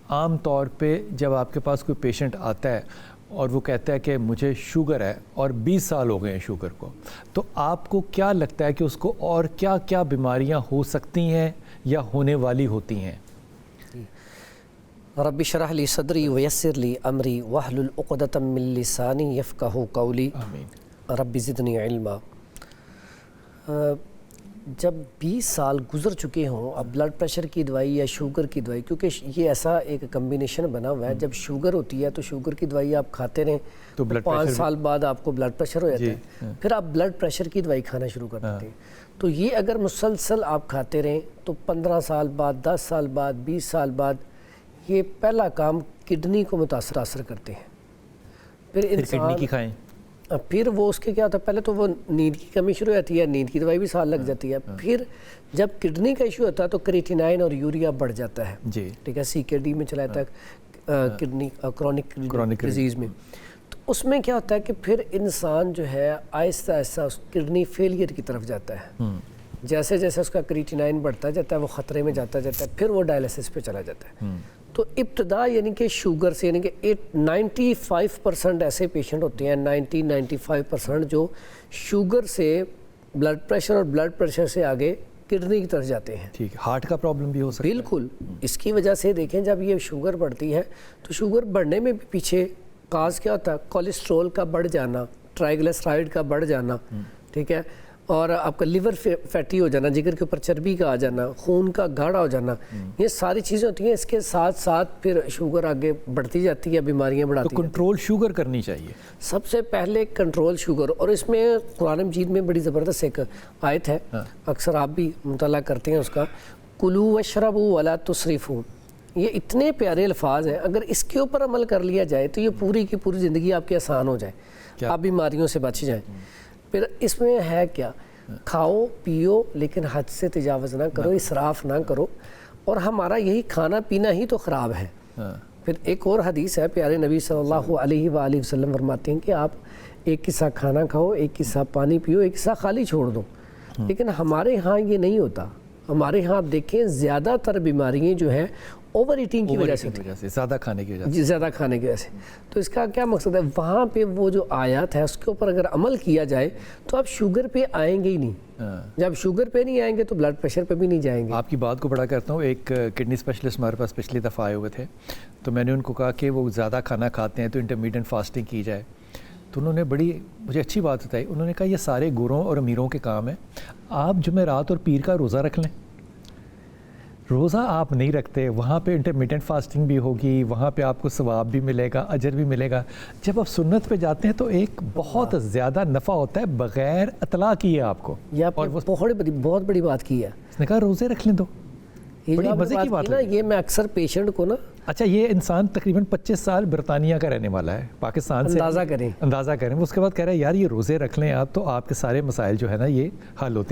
عام طور پہ جب آپ کے پاس کوئی پیشنٹ آتا ہے اور وہ کہتا ہے کہ مجھے شوگر ہے اور 20 سال ہو گئے ہیں شوگر کو، تو آپ کو کیا لگتا ہے کہ اس کو اور کیا کیا بیماریاں ہو سکتی ہیں یا ہونے والی ہوتی ہیں؟ رب اشرح لی صدری ویسر لی امری واحلل عقدۃ من لسانی یفقہوا قولی آمین۔ رب زدنی علما۔ جب 20 سال گزر چکے ہوں، اب بلڈ پریشر کی دوائی یا شوگر کی دوائی، کیونکہ یہ ایسا ایک کمبینیشن بنا ہوا ہے، جب شوگر ہوتی ہے تو شوگر کی دوائی آپ کھاتے رہیں تو 5 سال بعد آپ کو بلڈ پریشر ہو جاتا ہے، پھر آپ بلڈ پریشر کی دوائی کھانا شروع کر دیتے ہیں۔ تو یہ اگر مسلسل آپ کھاتے رہیں تو 15 سال بعد، 10 سال بعد، 20 سال بعد یہ پہلا کام کڈنی کو متاثر کرتے ہیں۔ پھر کڈنی کی کھائیں، پھر وہ اس کے کیا ہوتا ہے، پہلے تو وہ نیند کی کمی شروع ہوتی ہے، نیند کی دوائی بھی سال لگ جاتی ہے۔ پھر جب کڈنی کا ایشو ہوتا ہے تو کریٹینائن اور یوریا بڑھ جاتا ہے، جی ٹھیک ہے، CKD میں چلا جاتا ہے، کڈنی کرونک ڈیزیز میں۔ تو اس میں کیا ہوتا ہے کہ پھر انسان جو ہے آہستہ آہستہ اس کڈنی فیلئر کی طرف جاتا ہے، جیسے جیسے اس کا کریٹینائن بڑھتا جاتا ہے وہ خطرے میں جاتا ہے، پھر وہ ڈائلیسس پہ چلا جاتا ہے۔ تو ابتدا یعنی کہ شوگر سے، یعنی کہ 95% ایسے پیشنٹ ہوتے ہیں، 95% جو شوگر سے بلڈ پریشر اور بلڈ پریشر سے آگے کڈنی کی طرف جاتے ہیں۔ ٹھیک ہے، ہارٹ کا پرابلم بھی ہو سکتا ہے۔ بالکل، اس کی وجہ سے دیکھیں جب یہ شوگر بڑھتی ہے تو شوگر بڑھنے میں بھی پیچھے کاز کیا ہوتا ہے، کولیسٹرول کا بڑھ جانا، ٹرائیگلیسرائڈ کا بڑھ جانا، ٹھیک ہے، اور آپ کا لیور فیٹی ہو جانا، جگر کے اوپر چربی کا آ جانا، خون کا گاڑھا ہو جانا، یہ ساری چیزیں ہوتی ہیں۔ اس کے ساتھ ساتھ پھر شوگر آگے بڑھتی جاتی ہے، بیماریاں بڑھاتی ہیں۔ تو کنٹرول شوگر کرنی چاہیے سب سے پہلے کنٹرول شوگر، اور اس میں قرآن مجید میں بڑی زبردست ایک آیت ہے، اکثر آپ بھی مطالعہ کرتے ہیں اس کا، کلوا واشربوا ولا تسرفوا۔ یہ اتنے پیارے الفاظ ہیں، اگر اس کے اوپر عمل کر لیا جائے تو یہ پوری کی پوری زندگی آپ کی آسان ہو جائے، آپ بیماریوں سے بچ جائیں۔ پھر اس میں ہے کیا، کھاؤ پیو لیکن حد سے تجاوز نہ کرو، اسراف نہ کرو، اور ہمارا یہی کھانا پینا ہی تو خراب ہے۔ پھر ایک اور حدیث ہے، پیارے نبی صلی اللہ علیہ وآلہ وسلم فرماتے ہیں کہ آپ ایک حصہ کھانا کھاؤ، ایک حصہ پانی پیو، ایک حصہ خالی چھوڑ دو۔ لیکن ہمارے ہاں یہ نہیں ہوتا، ہمارے ہاں آپ دیکھیں زیادہ تر بیماریاں جو ہیں اوور ایٹنگ کی وجہ سے، زیادہ کھانے کی وجہ سے، زیادہ کھانے کی وجہ سے۔ تو اس کا کیا مقصد ہے، وہاں پہ وہ جو آیات ہے اس کے اوپر اگر عمل کیا جائے تو آپ شوگر پہ آئیں گے ہی نہیں۔ جب شوگر پہ نہیں آئیں گے تو بلڈ پریشر پہ بھی نہیں جائیں گے۔ آپ کی بات کو بڑا کرتا ہوں، ایک کڈنی اسپیشلسٹ ہمارے پاس پچھلی دفعہ آئے ہوئے تھے، تو میں نے ان کو کہا کہ وہ زیادہ کھانا کھاتے ہیں تو انٹرمیڈیٹ فاسٹنگ کی جائے، تو انہوں نے بڑی مجھے اچھی بات بتائی۔ انہوں نے کہا یہ سارے گوروں اور امیروں کے کام ہے، آپ جمعرات اور پیر کا روزہ رکھ لیں۔ روزہ آپ نہیں رکھتے، وہاں پہ انٹرمیڈیٹ فاسٹنگ بھی ہوگی، وہاں پہ آپ کو ثواب بھی ملے گا، اجر بھی ملے گا۔ جب آپ سنت پہ جاتے ہیں تو ایک بہت زیادہ نفع ہوتا ہے بغیر اطلاع کیے آپ کو۔ اور بہت بڑی بات کی ہے، اس نے کہا روزے رکھ لیں، تو بڑی مزے کی بات ہے یہ۔ میں اکثر پیشنٹ کو نا، اچھا یہ انسان تقریباً 25 سال برطانیہ کا رہنے والا ہے، پاکستان سے، اندازہ کریں، اس کے بعد کہہ رہا ہے یار یہ روزے رکھ لیں آپ تو آپ کے سارے مسائل جو ہے نا یہ حل ہوتے ہیں۔